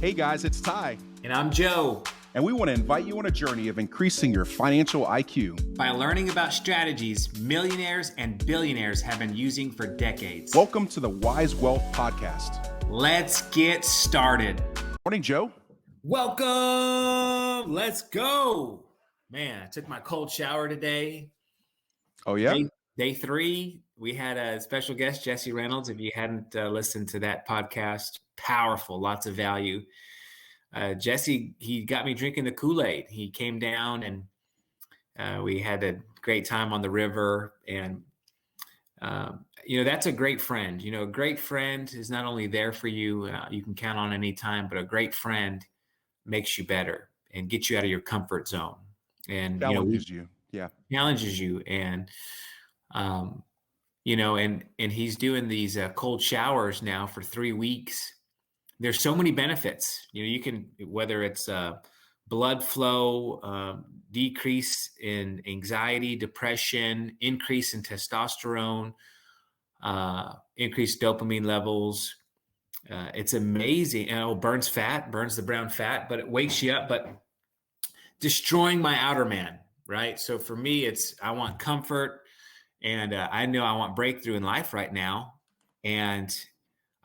Hey guys, it's Ty, And I'm Joe. and we want to invite you on a journey of increasing your financial IQ By learning about strategies millionaires and billionaires have been using for decades. Welcome to the Wise Wealth Podcast. Let's get started. Morning, Joe. Welcome. Let's go. Man, I took my cold shower today. Oh, yeah? Day 3, we had a special guest, Jesse Reynolds. If you hadn't listened to that podcast, powerful, lots of value. Jesse, he got me drinking the Kool-Aid. He came down and we had a great time on the river. And, that's a great friend. A great friend is not only there for you, you can count on any time, but a great friend makes you better and gets you out of your comfort zone. And, Challenges you. Yeah. Challenges you. And, and he's doing these cold showers now for 3 weeks. There's so many benefits. You can, whether it's blood flow, decrease in anxiety, depression, increase in testosterone, increased dopamine levels. It's amazing. And it burns the brown fat, but it wakes you up, but destroying my outer man, right? So for me, I want comfort, and I know I want breakthrough in life right now. And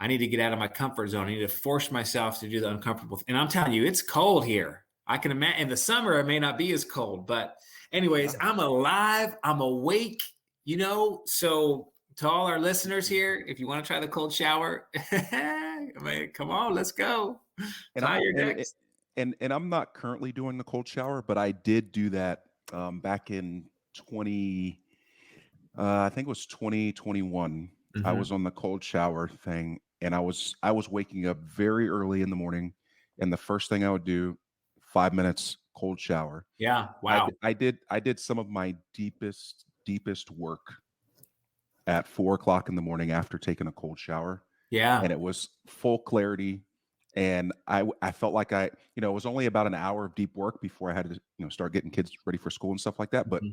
I need to get out of my comfort zone. I need to force myself to do the uncomfortable. And I'm telling you, it's cold here. I can imagine in the summer, it may not be as cold, but anyways, I'm alive. I'm awake, so to all our listeners here, if you want to try the cold shower, come on, let's go. And I'm not currently doing the cold shower, but I did do that back in I think it was 2021. Mm-hmm. I was on the cold shower thing. And I was waking up very early in the morning, and the first thing I would do, 5 minutes cold shower. Yeah, wow. I did some of my deepest work at 4:00 in the morning after taking a cold shower. Yeah, and it was full clarity, and I felt like it was only about an hour of deep work before I had to start getting kids ready for school and stuff like that. But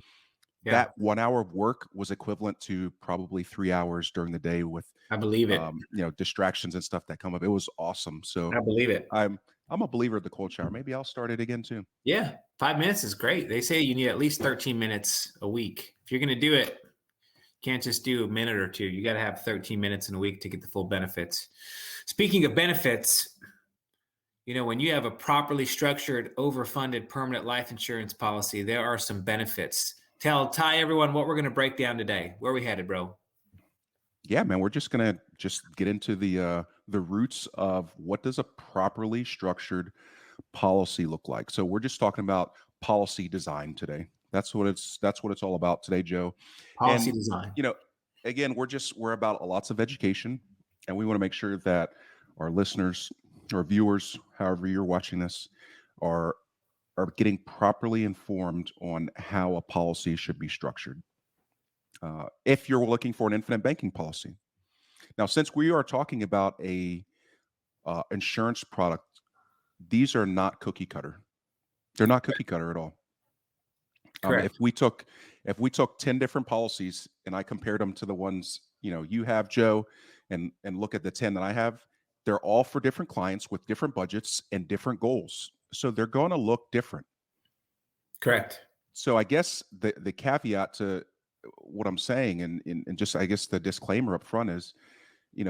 that 1 hour of work was equivalent to probably 3 hours during the day with, I believe it. Distractions and stuff that come up. It was awesome. So I believe it. I'm a believer of the cold shower. Maybe I'll start it again too. Yeah. 5 minutes is great. They say you need at least 13 minutes a week. If you're going to do it, you can't just do a minute or two. You got to have 13 minutes in a week to get the full benefits. Speaking of benefits, when you have a properly structured, overfunded permanent life insurance policy, there are some benefits. Tell everyone what we're going to break down today. Where are we headed, bro? Yeah, man, we're just going to get into the roots of what does a properly structured policy look like. So we're just talking about policy design today. That's what it's all about today, Joe. Policy design. Again, we're about lots of education, and we want to make sure that our listeners or viewers, however you're watching this, are getting properly informed on how a policy should be structured. If you're looking for an infinite banking policy. Now, since we are talking about a insurance product, these are not cookie cutter. They're not cookie cutter at all. If we took 10 different policies and I compared them to the ones you have, Joe, and look at the 10 that I have, they're all for different clients with different budgets and different goals. So they're going to look different. Correct. So I guess the caveat to what I'm saying, and just I guess the disclaimer up front is,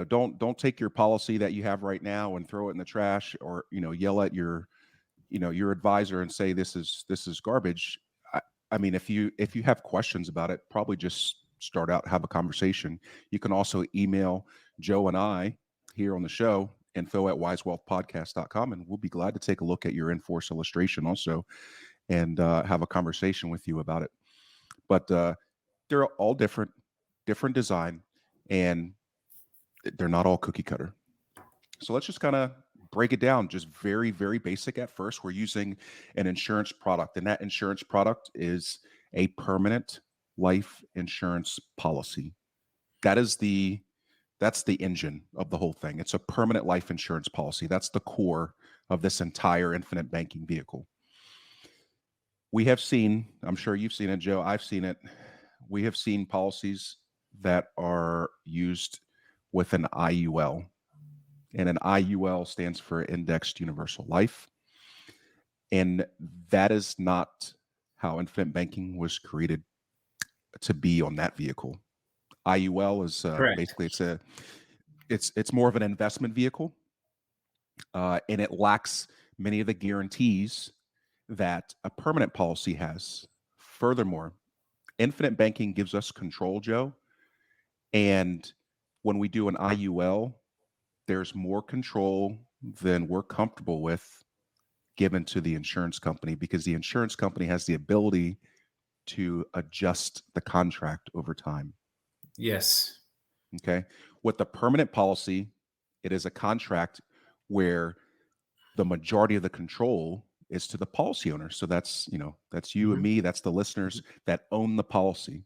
don't take your policy that you have right now and throw it in the trash, or yell at your advisor and say this is garbage. I mean, if you have questions about it, probably just start out, have a conversation. You can also email Joe and I here on the show, info@wisewealthpodcast.com, and we'll be glad to take a look at your in-force illustration also and have a conversation with you about it. But they're all different design, and they're not all cookie cutter. So let's just kind of break it down, just very, very basic at first. We're using an insurance product, and that insurance product is a permanent life insurance policy. That's the engine of the whole thing. It's a permanent life insurance policy. That's the core of this entire infinite banking vehicle. We have seen, I'm sure you've seen it, Joe, I've seen it. We have seen policies that are used with an IUL. and an IUL stands for Indexed Universal Life. And that is not how infinite banking was created to be on that vehicle. IUL is Correct. basically it's more of an investment vehicle, and it lacks many of the guarantees that a permanent policy has. Furthermore, infinite banking gives us control, Joe, and when we do an IUL, there's more control than we're comfortable with given to the insurance company, because the insurance company has the ability to adjust the contract over time. Yes. Okay. With the permanent policy, it is a contract where the majority of the control is to the policy owner. So that's, that's you and Mhm. me, that's the listeners that own the policy.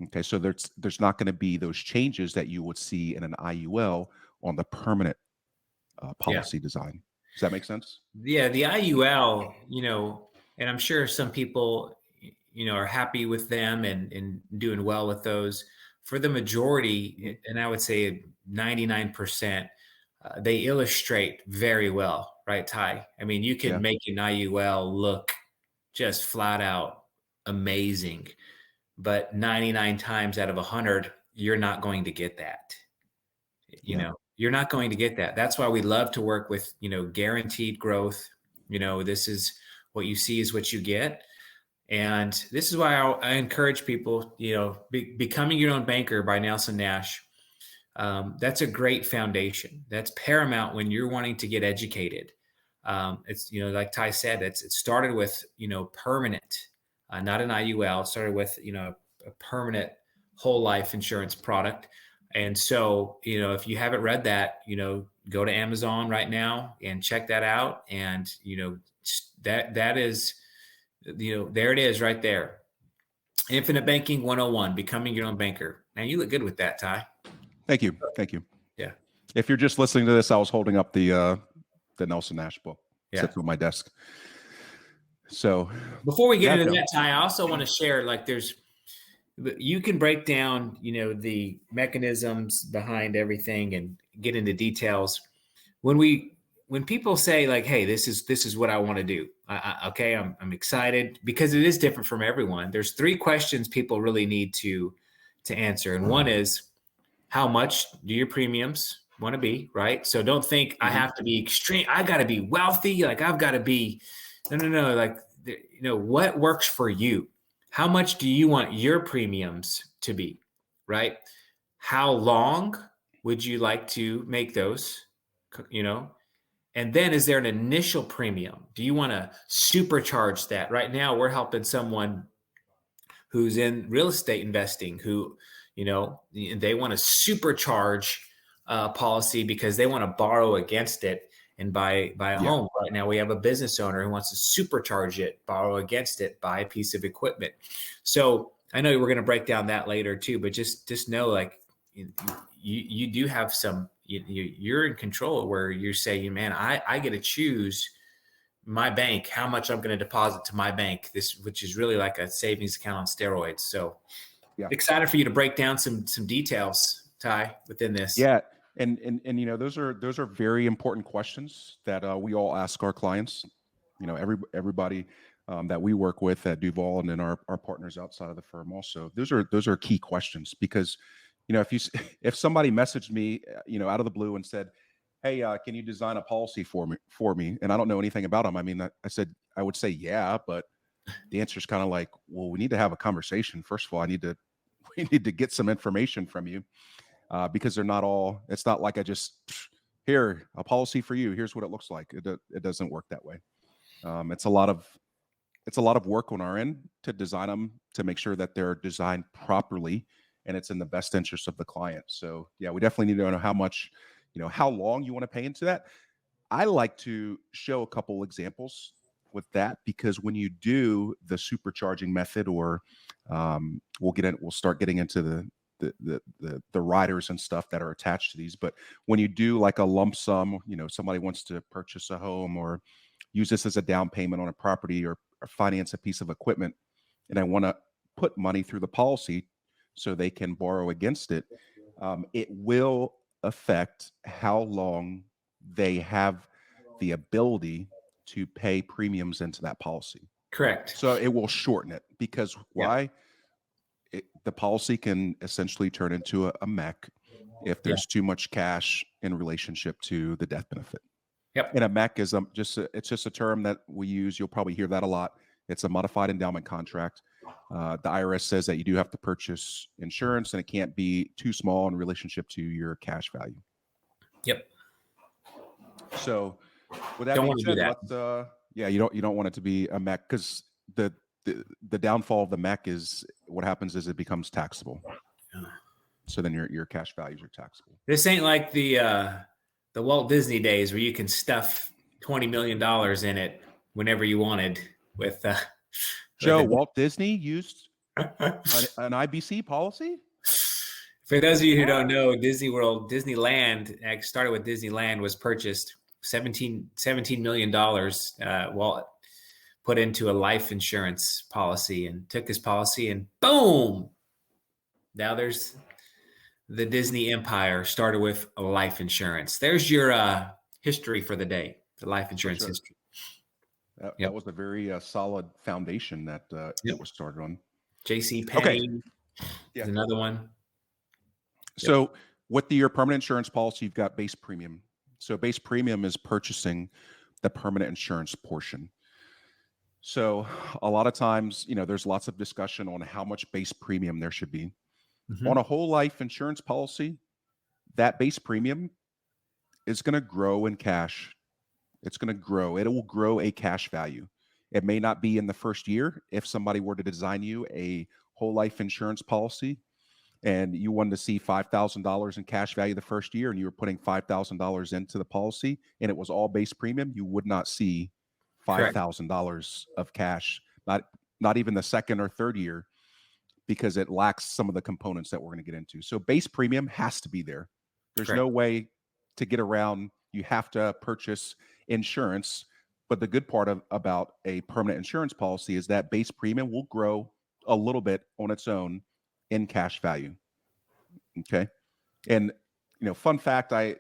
Okay. So there's not going to be those changes that you would see in an IUL on the permanent Yeah. policy design. Does that make sense? Yeah, the IUL, and I'm sure some people, are happy with them and doing well with those. For the majority, and I would say 99%, they illustrate very well, right, Ty? I mean, you can Yeah. make an IUL look just flat out amazing, but 99 times out of 100, you're not going to get that. Yeah. You're not going to get that. That's why we love to work with, guaranteed growth. This is what you see is what you get. And this is why I encourage people, Becoming Your Own Banker by Nelson Nash. That's a great foundation. That's paramount when you're wanting to get educated. It's, like Ty said, it started with, permanent, not an IUL. It started with, a permanent whole life insurance product. And so, if you haven't read that, go to Amazon right now and check that out. And, that is, there it is right there. Infinite Banking 101, Becoming Your Own Banker. Now you look good with that, Ty. Thank you. Thank you. Yeah. If you're just listening to this, I was holding up the Nelson Nash book Yeah. sits on my desk. So Before we get yeah, into Joe. that, Ty, I also want to share, like, you can break down, the mechanisms behind everything and get into details. When people say, like, hey, this is what I want to do. Okay, I'm excited, because it is different from everyone. There's three questions people really need to answer. And one is, how much do your premiums want to be, right? So don't think I Mhm. have to be extreme. I got to be wealthy. Like, I've got to be, no. Like, what works for you? How much do you want your premiums to be, right? How long would you like to make those, And then, is there an initial premium? Do you want to supercharge that? Right now, we're helping someone who's in real estate investing, who, they want to supercharge policy because they want to borrow against it and buy a Yeah. home. Right now, we have a business owner who wants to supercharge it, borrow against it, buy a piece of equipment. So I know we're going to break down that later too, but just know, like, you do have some, you're in control, where you're saying, man, I get to choose my bank, how much I'm going to deposit to my bank, which is really like a savings account on steroids. So Yeah. excited for you to break down some details, Ty, within this. Yeah. And those are very important questions that we all ask our clients. Everybody that we work with at Duval, and then our partners outside of the firm also. Those are key questions, because if somebody messaged me out of the blue and said, hey, can you design a policy for me, and I don't know anything about them, I mean, I would say yeah, but the answer is kind of like, well, we need to have a conversation. First of all, we need to get some information from you, because it's not like I just, here, a policy for you, here's what it looks like. It doesn't work that way. It's a lot of work on our end to design them, to make sure that they're designed properly and it's in the best interest of the client. So yeah, we definitely need to know how much, how long you want to pay into that. I like to show a couple examples with that, because when you do the supercharging method, or we'll start getting into the riders and stuff that are attached to these. But when you do like a lump sum, somebody wants to purchase a home or use this as a down payment on a property, or finance a piece of equipment, and I want to put money through the policy so they can borrow against it, it will affect how long they have the ability to pay premiums into that policy. Correct. So it will shorten it because Yeah. why? The policy can essentially turn into a mech if Yeah. there's too much cash in relationship to the death benefit. Yep. And a mech is it's just a term that we use. You'll probably hear that a lot. It's a modified endowment contract. The IRS says that you do have to purchase insurance, and it can't be too small in relationship to your cash value. Yep. So, with that Don't being want to do said, that. let's yeah, you don't want it to be a mech because the downfall of the mech is what happens is it becomes taxable. So then your cash values are taxable. This ain't like the Walt Disney days where you can stuff $20 million in it whenever you wanted with Joe, a Walt Disney used an IBC policy? For those of you who don't What? know, Disneyland started with Disneyland, was purchased $17 million. Walt put into a life insurance policy and took his policy, and boom, now there's the Disney empire started with a life insurance. There's your history for the day, the life For insurance sure. history. That Yep. was a very solid foundation that Yep. it was started on. J.C. Okay. Penney Yeah. is another one. So with your permanent insurance policy, you've got base premium. So base premium is purchasing the permanent insurance portion. So a lot of times, there's lots of discussion on how much base premium there should be. Mhm. On a whole life insurance policy, that base premium is going to grow in cash. It's going to grow. It will grow a cash value. It may not be in the first year. If somebody were to design you a whole life insurance policy and you wanted to see $5,000 in cash value the first year and you were putting $5,000 into the policy and it was all base premium, you would not see Correct. $5,000 of cash, not even the second or third year, because it lacks some of the components that we're going to get into. So base premium has to be there. There's Correct. no way to get around. You have to purchase insurance. But the good part about a permanent insurance policy is that base premium will grow a little bit on its own in cash value. Okay. And fun fact, I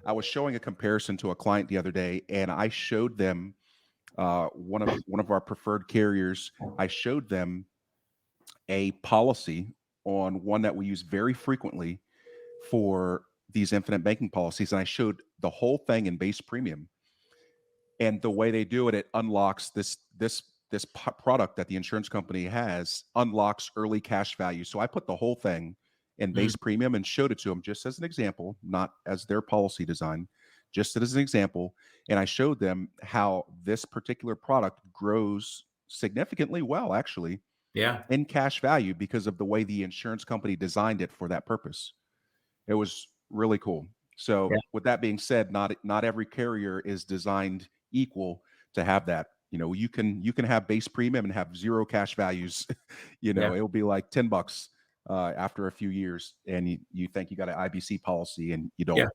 was showing a comparison to a client the other day, and I showed them one of our preferred carriers. I showed them a policy on one that we use very frequently for these infinite banking policies, and I showed the whole thing in base premium. And the way they do it, it unlocks this product that the insurance company has, unlocks early cash value. So I put the whole thing in base premium and showed it to them just as an example, not as their policy design, just as an example. And I showed them how this particular product grows significantly well, actually, Yeah. in cash value because of the way the insurance company designed it for that purpose. It was really cool. So Yeah. with that being said, not every carrier is designed equal to have that. You can have base premium and have zero cash values. Yeah. It'll be like $10 after a few years, and you think you got an IBC policy and you don't. Yeah.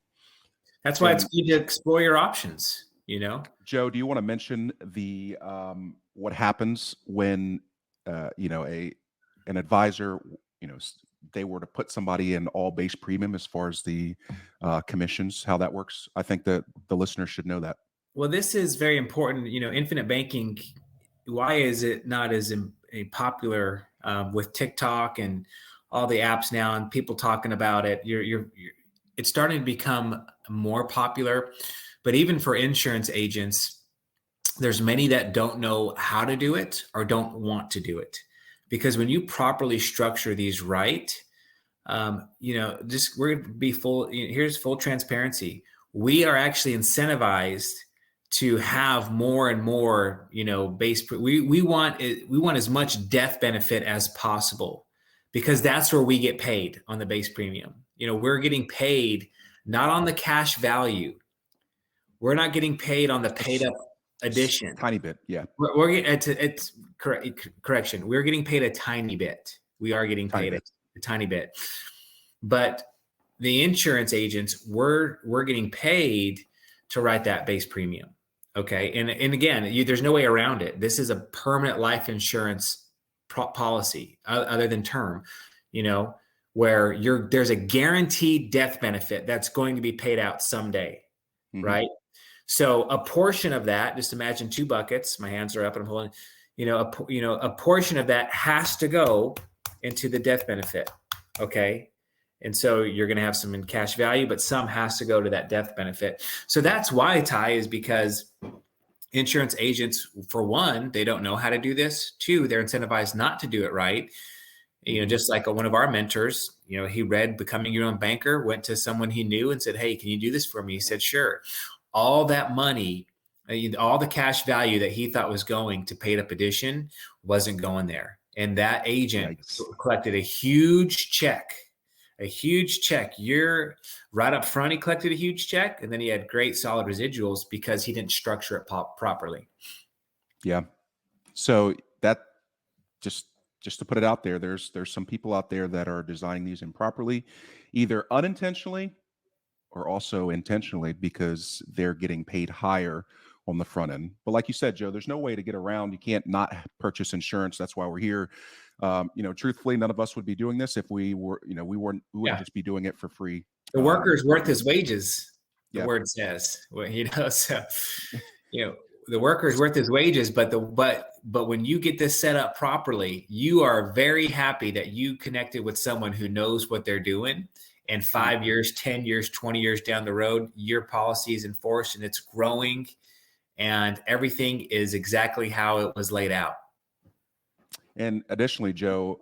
That's why it's And good to explore your options, Joe, do you want to mention the what happens when an advisor, they were to put somebody in all base premium as far as the commissions, how that works? I think that the listener should know that. Well, this is very important. Infinite banking, why is it not as popular with TikTok and all the apps now and people talking about it? It's starting to become more popular, but even for insurance agents, there's many that don't know how to do it or don't want to do it. Because when you properly structure these right, we're going to be full. Here's full transparency. We are actually incentivized to have more and more, we want as much death benefit as possible, because that's where we get paid on the base premium. We're getting paid not on the cash value. We're not getting paid on the paid up addition. Tiny bit, yeah. We're getting it's correction. We're getting paid a tiny bit. We are getting paid a tiny bit, but the insurance agents, we're getting paid to write that base premium. Okay, and again, there's no way around it. This is a permanent life insurance policy, other than term. where there's a guaranteed death benefit that's going to be paid out someday, Hmm. right? So a portion of that, just imagine two buckets. My hands are up and I'm holding, a portion of that has to go into the death benefit. Okay. And so you're going to have some in cash value, but some has to go to that death benefit. So that's why, Ty, is because insurance agents, for one, they don't know how to do this. Two, they're incentivized not to do it right. Hmm. Just like one of our mentors, he read Becoming Your Own Banker, went to someone he knew and said, "Hey, can you do this for me?" He said, "Sure." All that money, all the cash value that he thought was going to paid up addition wasn't going there. And that agent Yikes. collected a huge check, You're right up front. He collected a huge check, and then he had great solid residuals because he didn't structure it properly. Yeah. So that just just to put it out there, there's some people out there that are designing these improperly, either unintentionally or also intentionally, because they're getting paid higher on the front end. But like you said, Joe, there's no way to get around. You can't not purchase insurance. That's why we're here. Truthfully, none of us would be doing this if we were, we wouldn't Yeah. just be doing it for free. The worker is worth his wages, the Yeah. word says. Well, so you know, the worker is worth his wages, but when you get this set up properly, you are very happy that you connected with someone who knows what they're doing. And 5 years, 10 years, 20 years down the road, your policy is enforced and it's growing and everything is exactly how it was laid out. And additionally, Joe,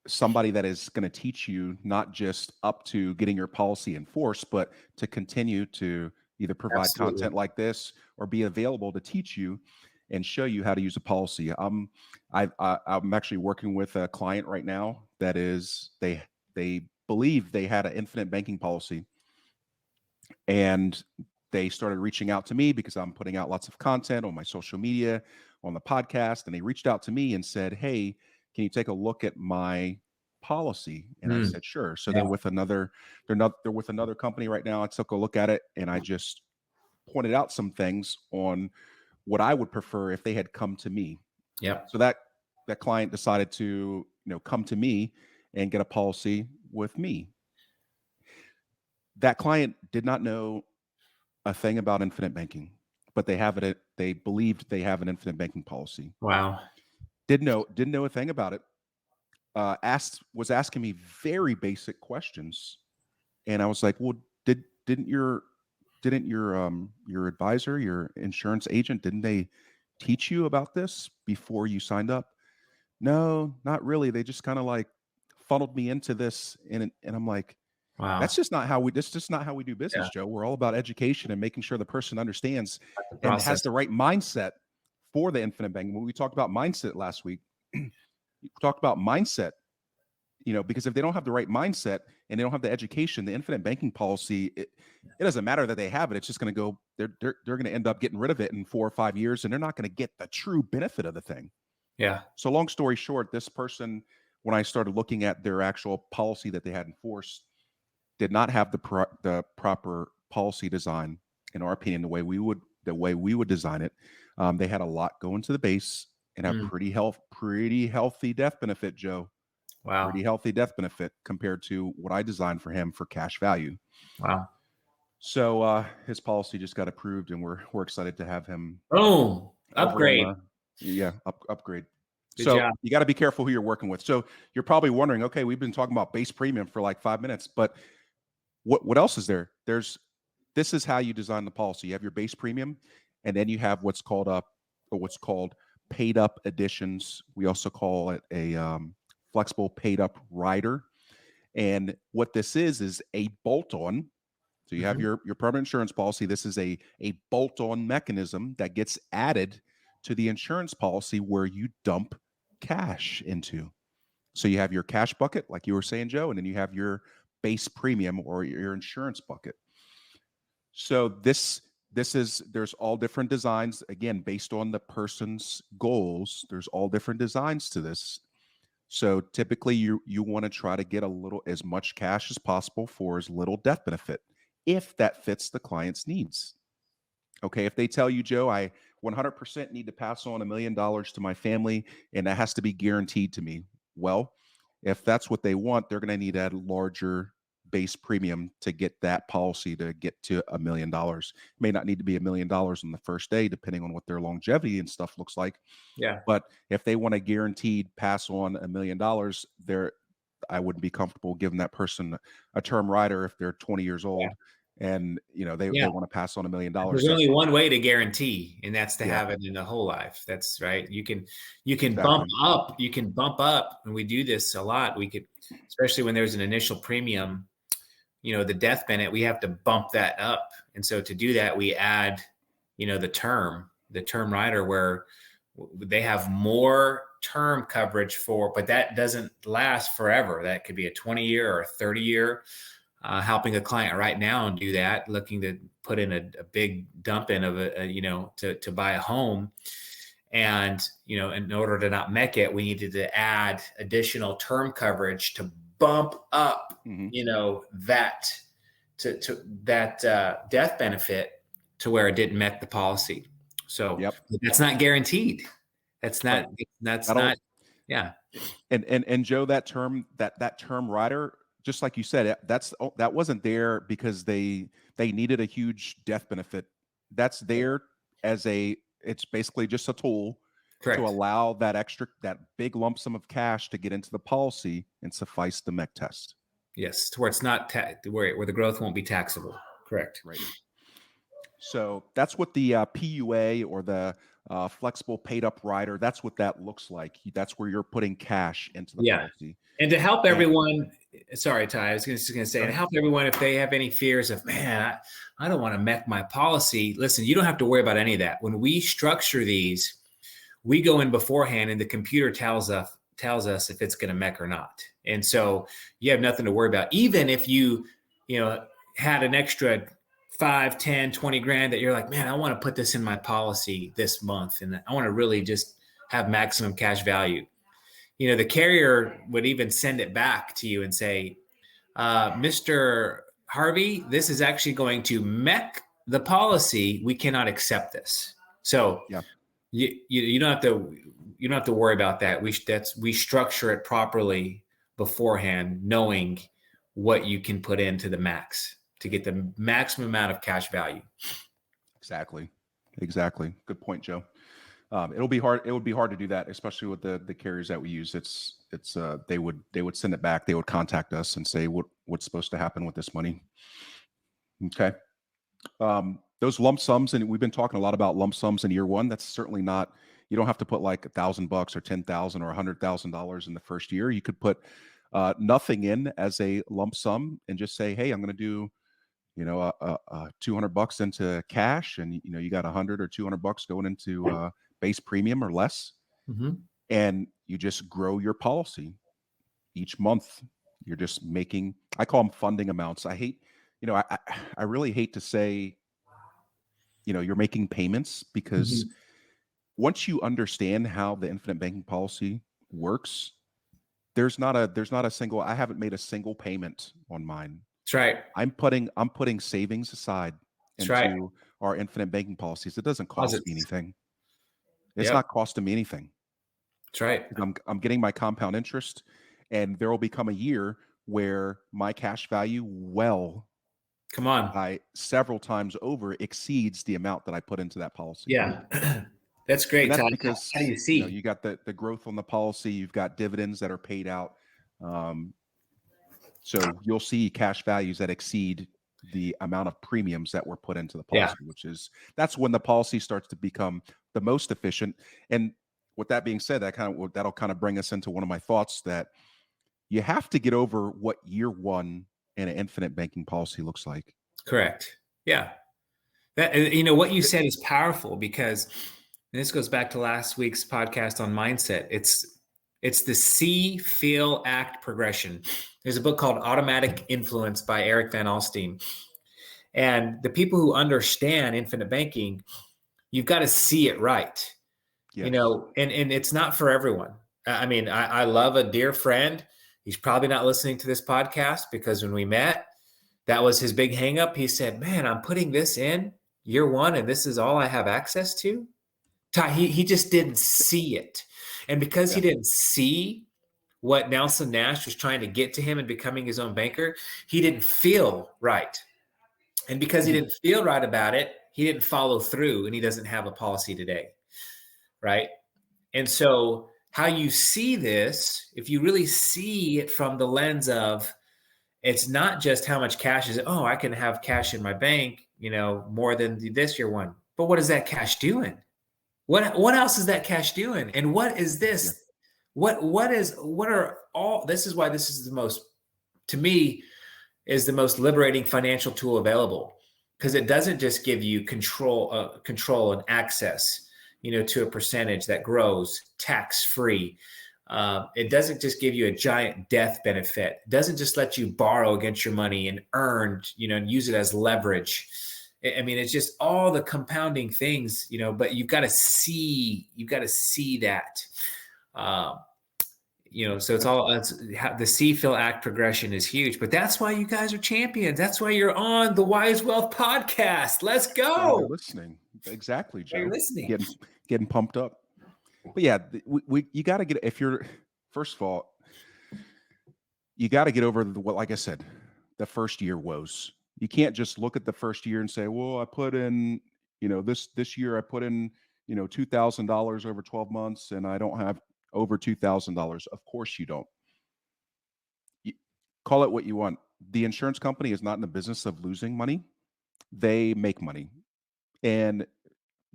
somebody that is going to teach you not just up to getting your policy enforced, but to continue to either provide Absolutely. content like this or be available to teach you and show you how to use a policy. I'm actually working with a client right now that is they believe they had an infinite banking policy, and they started reaching out to me because I'm putting out lots of content on my social media, on the podcast, and they reached out to me and said, "Hey, can you take a look at my policy?" And I Mm, said, "Sure." So yeah. they're with another company right now. I took a look at it and I just pointed out some things on what I would prefer if they had come to me. Yep. So that client decided to, come to me and get a policy with me. That client did not know a thing about infinite banking, but they have it. They believed they have an infinite banking policy. Wow. Didn't know a thing about it. Was asking me very basic questions, and I was like, "Well, didn't your advisor, your insurance agent, didn't they teach you about this before you signed up?" "No, not really. They just kind of like funneled me into this," and I'm like, Wow. That's just not how we do Yeah. business, Joe. We're all about education and making sure the person understands The and has process. the right mindset for the infinite banking. When we talked about mindset last week, we talked about mindset, because if they don't have the right mindset and they don't have the education, the infinite banking policy, it doesn't matter that they have it. It's just going to go, they're going to end up getting rid of it in 4 or 5 years, and they're not going to get the true benefit of the thing. Yeah. So long story short, this person, when I started looking at their actual policy that they had enforced, did not have the proper policy design, in our opinion, the way we would design it. They had a lot go into the base and have Mm, pretty healthy death benefit, Joe. wow. Pretty healthy death benefit compared to what I designed for him for cash value. Wow. So his policy just got approved, and we're excited to have him Boom. over on Upgrade. the upgrade. Good So job. you got to be careful who you're working with. So you're probably wondering, okay, we've been talking about base premium for like 5 minutes, but what else is there? This is how you design the policy. You have your base premium, and then you have what's called paid up additions. We also call it a flexible paid up rider. And what this is a bolt on. So you have Mhm. your permanent insurance policy. This is a bolt on mechanism that gets added to the insurance policy where you dump cash into. So you have your cash bucket, like you were saying, Joe, and then you have your base premium or your insurance bucket. So there's all different designs, again, based on the person's goals. There's all different designs to this. So typically you want to try to get as much cash as possible for as little death benefit if that fits the client's needs. Okay, if they tell you, Joe, I 100% need to pass on $1 million to my family and that has to be guaranteed to me. Well, if that's what they want, they're going to need a larger base premium to get that policy to get to $1 million. It may not need to be $1 million on the first day, depending on what their longevity and stuff looks like. Yeah. But if they want a guaranteed pass on $1 million, I wouldn't be comfortable giving that person a term rider if they're 20 years Yeah. old and they Yeah. want to pass on $1 million. There's only one way to guarantee, and that's to Yeah. have it in the whole life. That's right. You can bump Exactly. up. You can bump up, and we do this a lot. We could, especially when there's an initial premium, the death benefit, we have to bump that up. And so to do that, we add, the term rider, where they have more term coverage but that doesn't last forever. That could be a 20-year or a 30-year. Helping a client right now and do that, looking to put in a big dump in of to buy a home. And, in order to not mech it, we needed to add additional term coverage to bump up, that to that death benefit to where it didn't mech the policy. So that's not guaranteed. That's not, yeah. And Joe, that term rider, just like you said, that wasn't there because they needed a huge death benefit. That's there it's basically just a tool Correct. to allow that big lump sum of cash to get into the policy and suffice the MEC test. Yes, to where it's not where the growth won't be taxable. Correct. Right. So that's what the PUA or the flexible paid up rider, that's what that looks like. That's where you're putting cash into the policy. And to help everyone, sorry, Ty, I was just going to say, and to help everyone, if they have any fears of, man, I don't want to mech my policy. Listen, you don't have to worry about any of that. When we structure these, we go in beforehand and the computer tells us if it's going to mech or not. And so you have nothing to worry about. Even if you had an extra 5, 10, 20 grand that you're like, man, I want to put this in my policy this month, and I want to really just have maximum cash value. The carrier would even send it back to you and say, Mr. Harvey, this is actually going to mech the policy. We cannot accept this. So you don't have to worry about that. We structure it properly beforehand, knowing what you can put into the max to get the maximum amount of cash value. Exactly. Good point, Joe. It would be hard to do that, especially with the carriers that we use. They would send it back. They would contact us and say what's supposed to happen with this money. Okay. Those lump sums, and we've been talking a lot about lump sums in year one. That's certainly not, you don't have to put like $1,000 or $10,000 or $100,000 in the first year. You could put nothing in as a lump sum and just say, hey, I'm going to do $200 into cash, and you got $100 or $200 going into base premium or less, and you just grow your policy each month. You're just making, I call them funding amounts. I hate, I really hate to say, you're making payments, because once you understand how the infinite banking policy works, there's not a single, I haven't made a single payment on mine. That's right. I'm putting savings aside into our infinite banking policies. It doesn't cost me anything. It's not costing me anything. That's right. I'm getting my compound interest, and there will become a year where my cash value by several times over exceeds the amount that I put into that policy. Yeah. That's great. And that's because how do you see? You got the growth on the policy. You've got dividends that are paid out. So you'll see cash values that exceed the amount of premiums that were put into the policy, that's when the policy starts to become the most efficient. And with that being said, that'll kind of bring us into one of my thoughts, that you have to get over what year one in an infinite banking policy looks like. Correct. Yeah. That, what you said is powerful, because this goes back to last week's podcast on mindset. It's the see, feel, act progression. There's a book called Automatic Influence by Eric Van Alstyne. And the people who understand infinite banking, you've got to see it right. Yes. And it's not for everyone. I mean, I love a dear friend. He's probably not listening to this podcast, because when we met, that was his big hang up. He said, man, I'm putting this in year one, and this is all I have access to. Ty, he just didn't see it. And because he didn't see what Nelson Nash was trying to get to him and becoming his own banker, he didn't feel right. And because he Mhm. didn't feel right about it, he didn't follow through, and he doesn't have a policy today. Right. And so, how you see this, if you really see it from the lens of, it's not just how much cash is, oh, I can have cash in my bank, more than this year one. But what is that cash doing? What else is that cash doing? And what is Yeah. this? What are all, this is why this is the most, to me, is the most liberating financial tool available, because it doesn't just give you control and access, to a percentage that grows tax free. It doesn't just give you a giant death benefit. It doesn't just let you borrow against your money and earn, and use it as leverage. I mean, it's just all the compounding things, but you've got to see that. Um, so it's all, the see, feel, act progression is huge, but that's why you guys are champions. That's why you're on the Wise Wealth podcast. Let's That's why they're go. listening. Exactly, Are you Joe. listening? Getting pumped up. But yeah, you got to get, if you're, first of all, you got to get over what, like I said, the first year woes. You can't just look at the first year and say, well, I put in, this year I put in, $2,000 over 12 months and I don't have over $2,000. Of course you don't. You, call it what you want. The insurance company is not in the business of losing money. They make money. And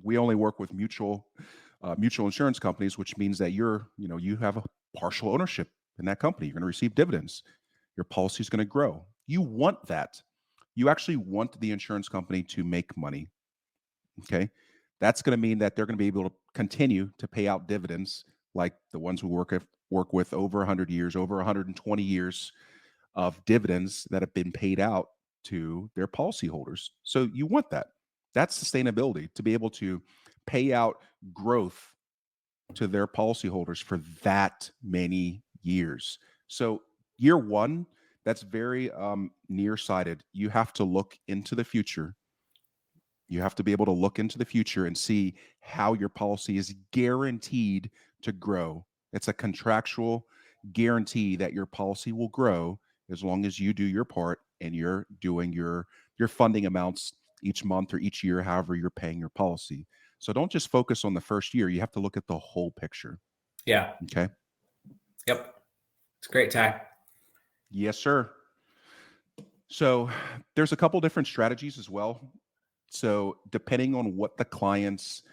we only work with mutual insurance companies, which means that you have a partial ownership in that company. You're going to receive dividends. Your policy is going to grow. You want that. You actually want the insurance company to make money. Okay. That's going to mean that they're going to be able to continue to pay out dividends like the ones we work with over 100 years, over 120 years of dividends that have been paid out to their policyholders. So you want that. That's sustainability, to be able to pay out growth to their policyholders for that many years. So year one, that's very nearsighted. You have to look into the future. You have to be able to look into the future and see how your policy is guaranteed to grow. It's a contractual guarantee that your policy will grow as long as you do your part and you're doing your funding amounts each month or each year, however you're paying your policy. So don't just focus on the first year. You have to look at the whole picture. Yeah. Okay. Yep. It's great, Ty. Yes, sir. So there's a couple different strategies as well. So depending on what the client's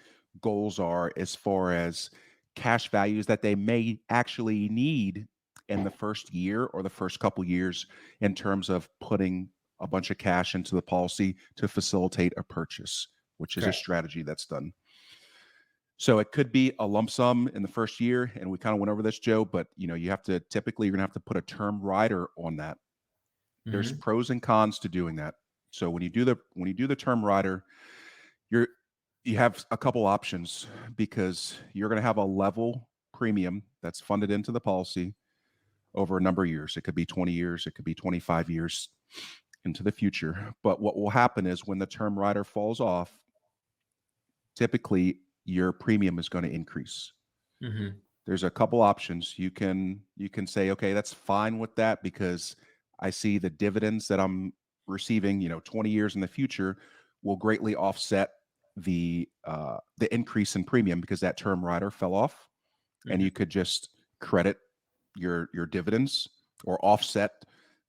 goals are as far as cash values that they may actually need in the first year or the first couple years in terms of putting a bunch of cash into the policy to facilitate a purchase, which is a Okay. strategy that's done. So it could be a lump sum in the first year, and we kind of went over this, Joe, but you have to, typically you're going to have to put a term rider on that. There's Mm-hmm. pros and cons to doing that. So when you do the term rider, you're you have a couple options because you're going to have a level premium that's funded into the policy over a number of years. It could be 20 years, it could be 25 years into the future. But what will happen is when the term rider falls off, typically your premium is going to increase. Mm-hmm. There's a couple options. You can say, okay, that's fine with that because I see the dividends that I'm receiving, 20 years in the future will greatly offset the increase in premium because that term rider fell off, and Mm-hmm. you could just credit your dividends or offset,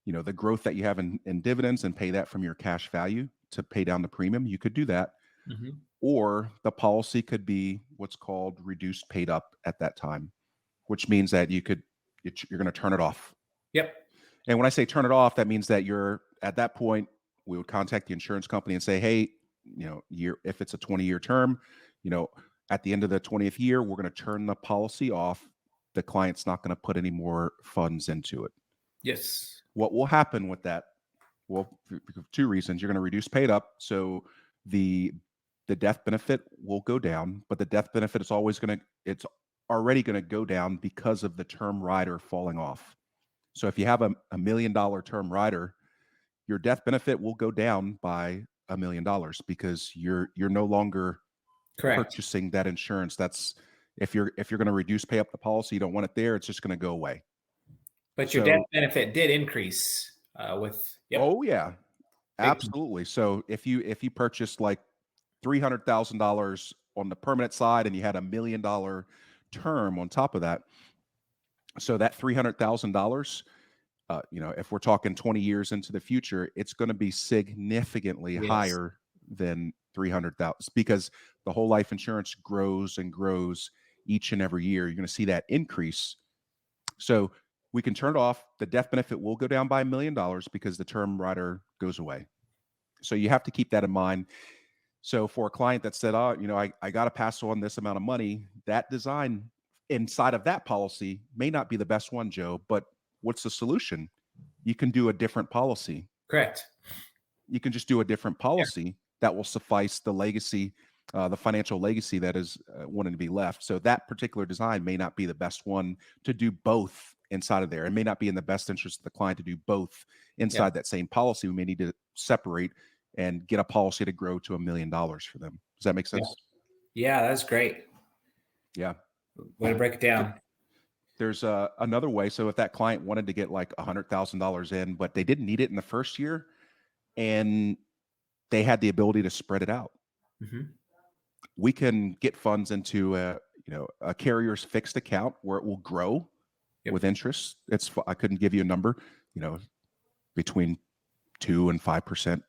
the growth that you have in dividends and pay that from your cash value to pay down the premium. You could do that, Mm-hmm. or the policy could be what's called reduced paid up at that time, which means that you're going to turn it off. Yep. And when I say turn it off, that means that you're at that point, we would contact the insurance company and say, hey, if it's a 20-year term, at the end of the 20th year, we're going to turn the policy off. The client's not going to put any more funds into it. Yes. What will happen with that? Well, for two reasons. You're going to reduce paid up. So the death benefit will go down, but the death benefit is it's already going to go down because of the term rider falling off. So if you have a $1 million term rider, your death benefit will go down by $1 million because you're no longer Correct. purchasing that insurance. That's if you're going to reduce pay up the policy, you don't want it there. It's just going to go away. But your death So, benefit did increase with, yep, oh yeah, big, absolutely. So if you purchased like $300,000 on the permanent side and you had $1 million term on top of that, so that $300,000, if we're talking 20 years into the future, it's going to be significantly yes, higher than 300,000 because the whole life insurance grows and grows each and every year. You're going to see that increase. So we can turn it off. The death benefit will go down by $1 million because the term rider goes away. So you have to keep that in mind. So for a client that said, oh, I got to pass on this amount of money, that design inside of that policy may not be the best one, Joe, but what's the solution? You can do a different policy. correct. You can just do a different Yeah, policy that will suffice the legacy, the financial legacy that is wanting to be left. So that particular design may not be the best one to do both inside of there. It may not be in the best interest of the client to do both yeah, inside that same policy. We may need to separate and get a policy to grow to $1 million for them. Does that make yeah, sense? yeah. That's great. Yeah. Way to break it Th- down. There's another way. So if that client wanted to get like $100,000 in, but they didn't need it in the first year, and they had the ability to spread it out, Hmm. we can get funds into a carrier's fixed account where it will grow Yep. with interest. I couldn't give you a number, between 2 and 5%,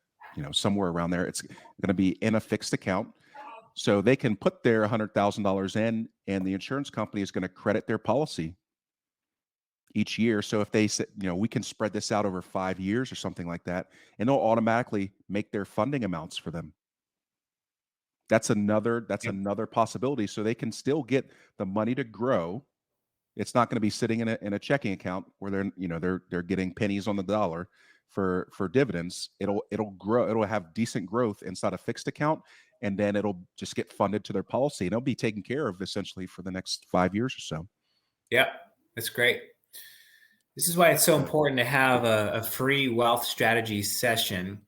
somewhere around there. It's going to be in a fixed account. So they can put their $100,000 in, and the insurance company is going to credit their policy each year. So if they said, we can spread this out over 5 years or something like that, and they'll automatically make their funding amounts for them. That's Yep. another possibility. So they can still get the money to grow. It's not going to be sitting in a checking account where they're getting pennies on the dollar for dividends. It'll grow. It'll have decent growth inside a fixed account, and then it'll just get funded to their policy, and it'll be taken care of essentially for the next 5 years or so. Yep. That's great. This is why it's so important to have a free wealth strategy session,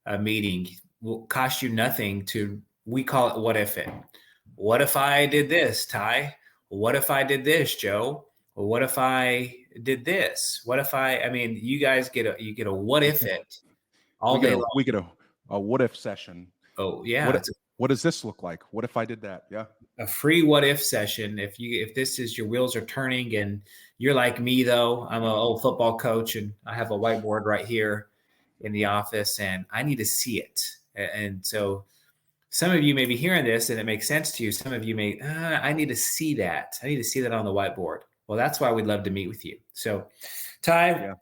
a meeting. Will cost you nothing to, we call it what if it. What if I did this, Ty? What if I did this, Joe? Well, what if I did this? What if I mean, you guys get a what if it all We get day a long. we get a what if session. Oh yeah, What it's what does this look like? What if I did that? Yeah. a free what if session. If this is your wheels are turning and you're like me though, I'm an old football coach and I have a whiteboard right here in the office and I need to see it. And so some of you may be hearing this and it makes sense to you. Some of you may, I need to see that. I need to see that on the whiteboard. Well, that's why we'd love to meet with you. So, Ty,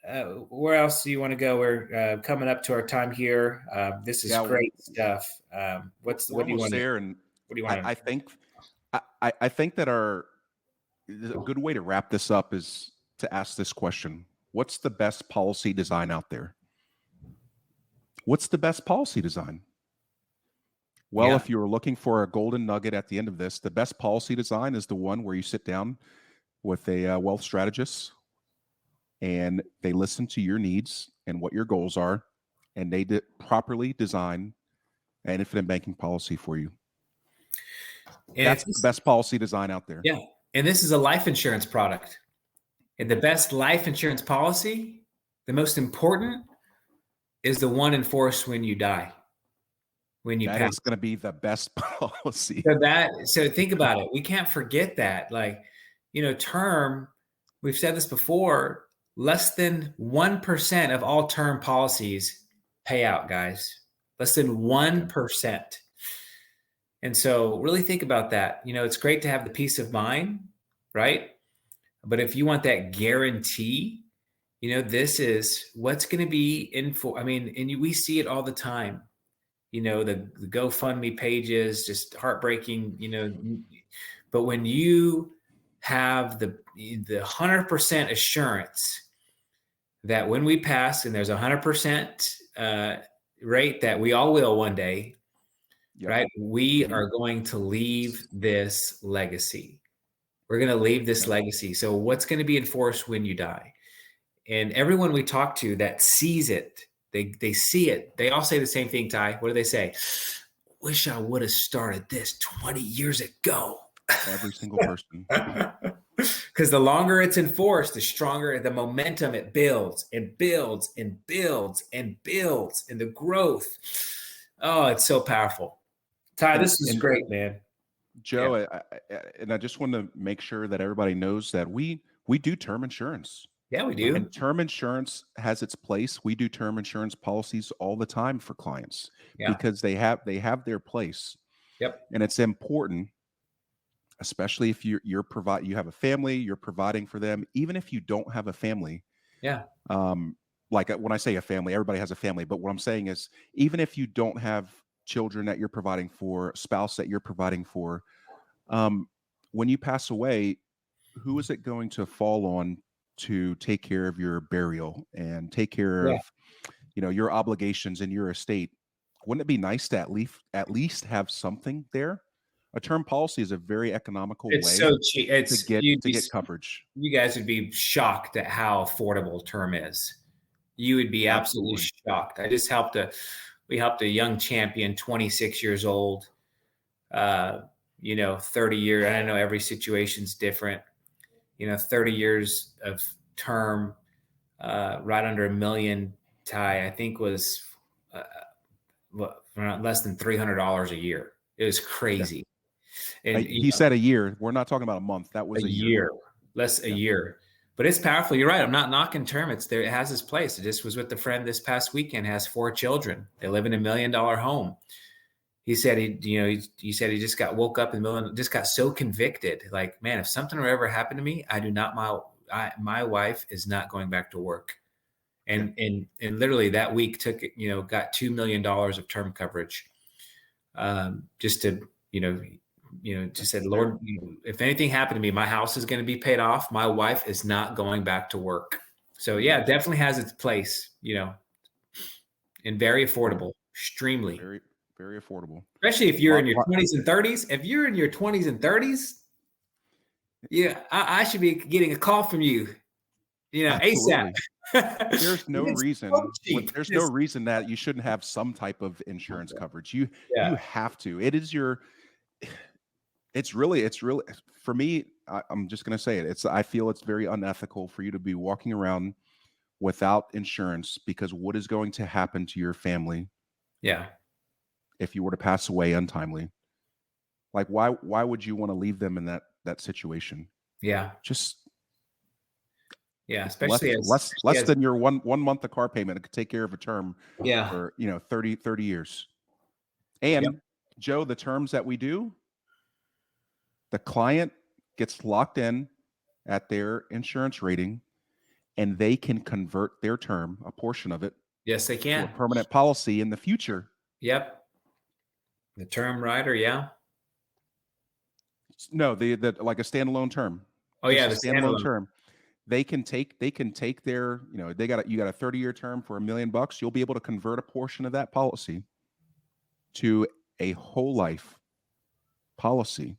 Yeah. where else do you want to go? We're coming up to our time here. This is Yeah. great stuff. We're What do you almost want to, there, and what do you I, want I think I think that a good way to wrap this up is to ask this question: what's the best policy design out there? What's the best policy design? Well, Yeah. if you're looking for a golden nugget at the end of this, the best policy design is the one where you sit down with a wealth strategist and they listen to your needs and what your goals are, and they properly design an infinite banking policy for you. And if That's the this, best policy design out there. yeah, and this is a life insurance product. And the best life insurance policy, the most important, is the one enforced when you die, when you That pass. is going to be the best policy. So think about it. We can't forget that. Like, term, we've said this before, less than 1% of all term policies pay out, guys. Less than Yeah. 1%. And so really think about that. It's great to have the peace of mind, right? But if you want that guarantee, this is what's going to be in for. I mean, and we see it all the time. The GoFundMe pages, just heartbreaking. But when you have the 100% assurance that when we pass, and there's 100% rate that we all will one day, Yep. right? We Mhm. are going to leave this legacy. We're going to leave this Yep. legacy. So what's going to be enforced when you die? And everyone we talk to that sees it, they see it. They all say the same thing, Ty. What do they say? Wish I would have started this 20 years ago. Every single person. Because Because the longer it's enforced, the stronger the momentum it builds and builds and builds and builds, and the growth. Oh, it's so powerful. Ty, this is And great, man. Joe, and I just want to make sure that everybody knows that we do term insurance. Yeah, we do. And term insurance has its place. We do term insurance policies all the time for clients because they have their place. Yep. And it's important, especially if you have a family, you're providing for them, even if you don't have a family. Yeah. Like when I say a family, everybody has a family, but what I'm saying is even if you don't have children that you're providing for, spouse that you're providing for, when you pass away, who is it going to fall on to take care of your burial and take care of, your obligations in your estate? Wouldn't it be nice to at least have something there? A term policy is a very economical way so cheap. to get coverage. You guys would be shocked at how affordable term is. You would be absolutely shocked. We helped a young champion, 26 years old, 30 years. I know every situation's different. 30 years of term, right under $1 million, Ty, I think was less than $300 a year. It was crazy. And he said a year. We're not talking about a month. That was a year. A year. But it's powerful. You're right. I'm not knocking term. It's there. It has its place. I just was with a friend this past weekend, has 4 children. They live in $1 million home. He said he said he just got woke up in the middle, just got so convicted. Like, man, if something were ever happened to me, my wife is not going back to work. And literally that week got $2 million of term coverage. Just to, just said, Lord, if anything happened to me, my house is going to be paid off. My wife is not going back to work. So yeah, it definitely has its place, and very affordable, extremely. Very, very affordable. Especially if you're in your 20s and 30s. If you're in your 20s and 30s, I should be getting a call from you, ASAP. There's no reason. There's no reason that you shouldn't have some type of insurance coverage. You have to. It's really for me. I'm just going to say it. I feel it's very unethical for you to be walking around without insurance, because what is going to happen to your family? Yeah. If you were to pass away untimely, like why would you want to leave them in that situation? Yeah. Especially less than your one month of car payment. It could take care of a term for 30 years. And Joe, the terms that we do, the client gets locked in at their insurance rating, and they can convert their term, a portion of it, yes, they can, to a permanent policy in the future. Yep. The term rider, yeah. No, the like a standalone term. Oh yeah, the standalone term. They can take their, you got a 30-year term for $1 million. You'll be able to convert a portion of that policy to a whole life policy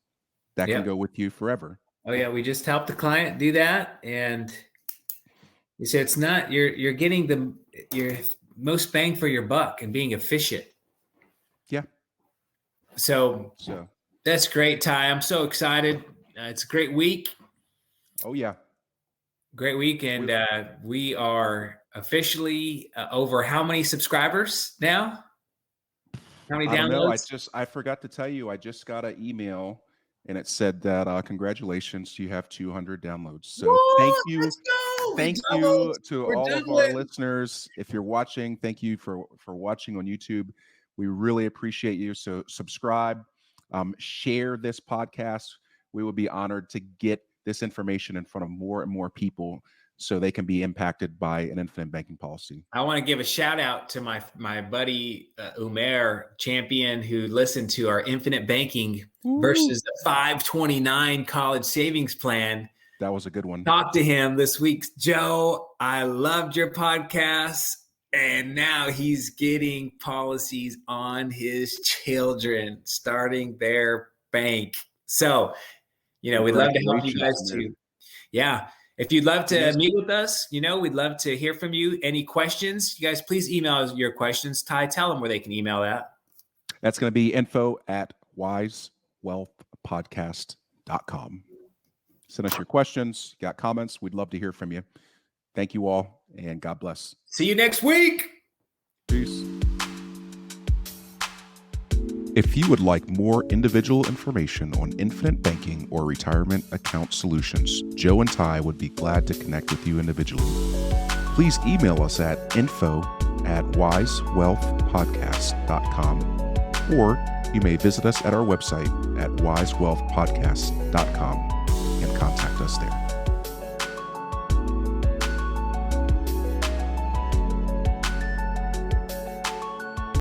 that can go with you forever. Oh yeah, we just helped the client do that, and you said it's not you're getting your most bang for your buck and being efficient. Yeah. So that's great, Ty. I'm so excited. It's a great week. Oh yeah. Great week, and we are officially over how many subscribers now? How many downloads? I forgot to tell you, I just got an email and it said that congratulations, you have 200 downloads. So thank you to all of our listeners. If you're watching, thank you for watching on YouTube. We really appreciate you. So subscribe, share this podcast. We would be honored to get this information in front of more and more people so they can be impacted by an infinite banking policy. I want to give a shout out to my buddy Umair Champion, who listened to our infinite banking versus the 529 college savings plan. That was a good one. Talked to him this week. Joe, I loved your podcast. And now he's getting policies on his children, starting their bank. So, we'd love to help you guys too. Yeah. If you'd love to meet with us, we'd love to hear from you. Any questions? You guys, please email your questions. Ty, tell them where they can email that. That's going to be info@wisewealthpodcast.com. Send us your questions, got comments. We'd love to hear from you. Thank you all, and God bless. See you next week. Peace. If you would like more individual information on infinite banking or retirement account solutions, Joe and Ty would be glad to connect with you individually. Please email us at info@wisewealthpodcast.com, or you may visit us at our website at wisewealthpodcast.com and contact us there.